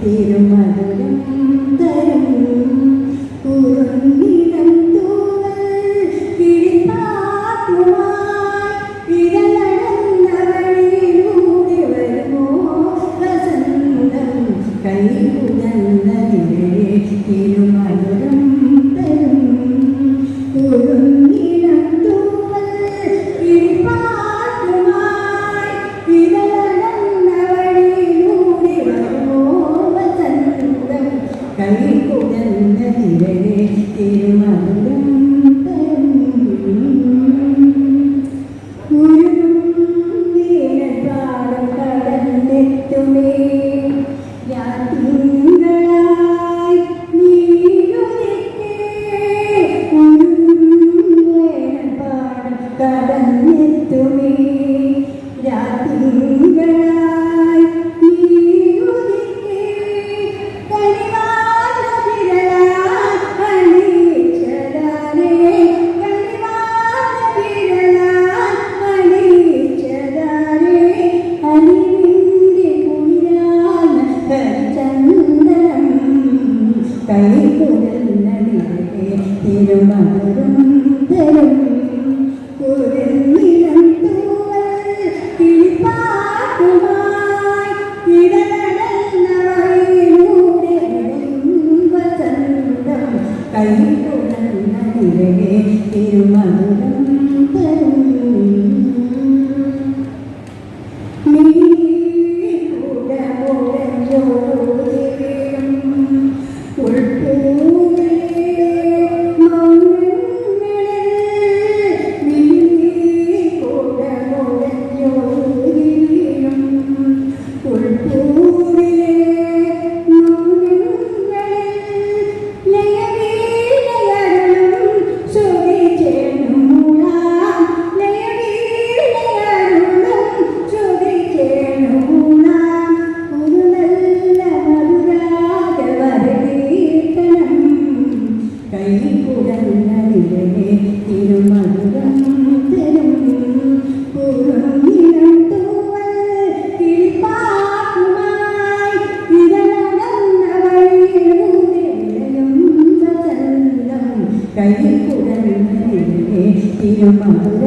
തിരുമധുരം തരും കുറുന്നിടം തൂവൽ കിളിപ്പാട്ടുമായി ഇടനടന്ന വഴിയിലൂടെ വരുമോ വസന്തം കൈകുതന്ന തിരുമധുരം തരും കുറുന്നിടം തൂവൽ കിളിപ്പാട്ടുമായി ഇടനടന്ന വഴിയിലൂടെ വരുമോ വസന്തം കൈകുതന്ന തിരുമധുരം തിരുമധുരം തരും കുറുന്നിടം തൂവൽ കിളിപ്പാട്ടുമായി ഇടനടന്ന വഴിയിലൂടെ വസന്തം കൈകുതന്ന തിരുമധുരം തരും തിരുമധുരം തരും കുറുന്നിടം തൂവൽ കിളിപ്പാട്ടുമായി ഇടനടന്ന വഴിയിലൂടെ വിളയും വസന്തം കൈകുതന്ന തിരുമധുരം